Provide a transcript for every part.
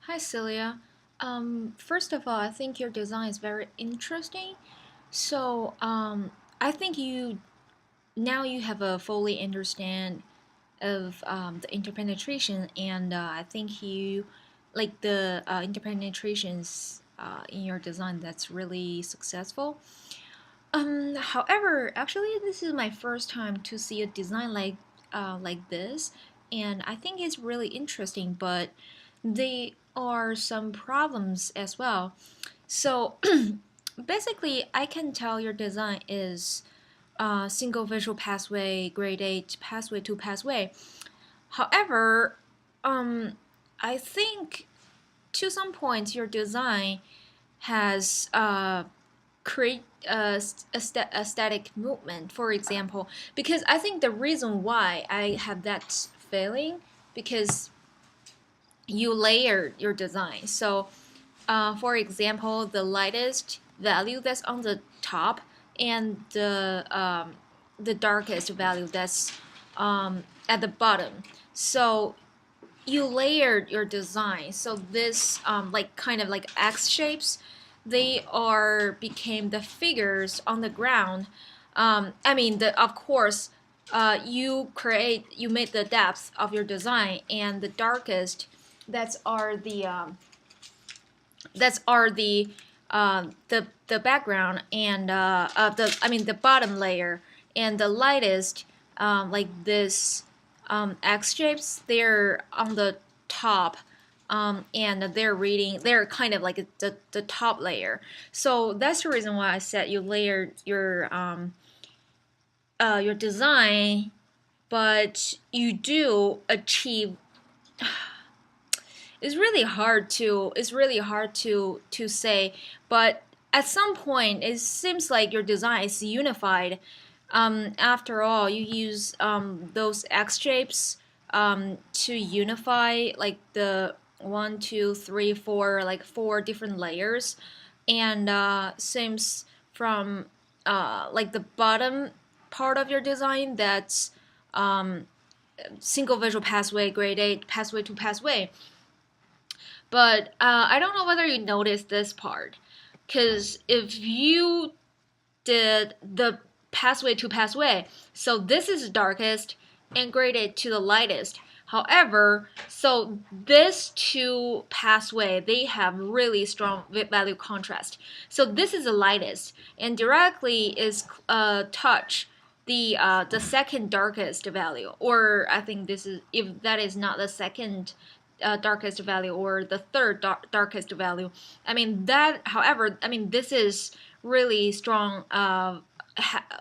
Hi, Celia. First of all, I think your design is very interesting. So, I think you have a fully understand of the interpenetration, and I think you like the interpenetrations in your design that's really successful. However, actually, this is my first time to see a design like this, and I think it's really interesting. But there are some problems as well. So basically, I can tell your design is single visual pathway, grade 8 pathway to pathway. However, um, I think to some point your design has create a static movement, for example, because I think the reason why I have that feeling because you layered your design. So, for example, the lightest value that's on the top and the darkest value that's at the bottom. So you layered your design. So this like kind of like X shapes, they are became the figures on the ground. I mean, of course, you made the depth of your design, and the darkest that's are the background and the I mean the bottom layer, and the lightest like this X shapes, they're on the top, and they're kind of like the top layer. So that's the reason why I said you layered your design, but you do achieve. It's really hard to say, but at some point it seems like your design is unified. After all, you use those X shapes to unify like the one, two, three, four, like four different layers, and seems from like the bottom part of your design that's single visual pathway, grade 8, pathway to pathway. But I don't know whether you noticed this part, because if you did the pathway to pathway, so this is the darkest and graded to the lightest. However, so this two pathway, they have really strong value contrast. So this is the lightest and directly is touch the second darkest value, or I think this is, if that is not the second darkest value or the third darkest value. I mean that. However, I mean this is really strong. I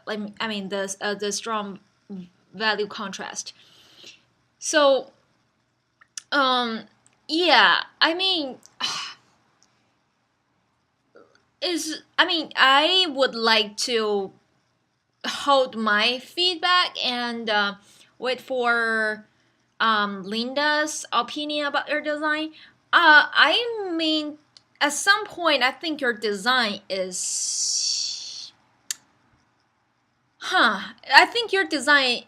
mean the strong value contrast. So yeah, I mean is I mean I would like to hold my feedback and wait for Linda's opinion about your design. I mean, at some point, I think your design is, I think your design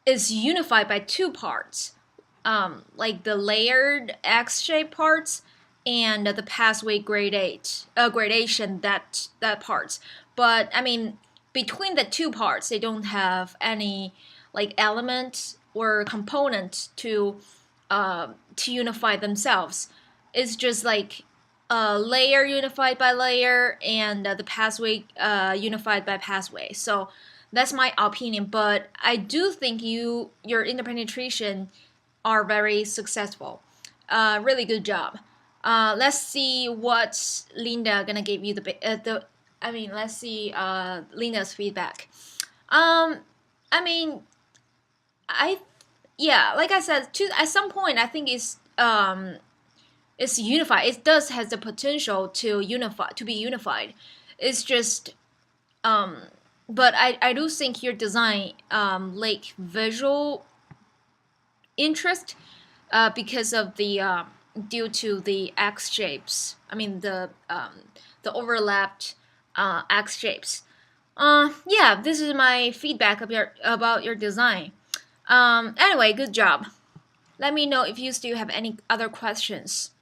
is unified by two parts, like the layered X-shaped parts and the pathway gradation that parts. But I mean, between the two parts, they don't have any like element or component to unify themselves. It's just like a layer unified by layer and the pathway unified by pathway. So that's my opinion. But I do think your interpenetration are very successful. Really good job. Let's see what Linda gonna give you the. I mean, let's see Linda's feedback. Um, I mean, I yeah, like I said, at some point I think it's unified. It does has the potential to be unified. It's just but I do think your design like visual interest because of the due to the X shapes. I mean the overlapped X shapes. Yeah, this is my feedback about your design. Anyway, good job. Let me know if you still have any other questions.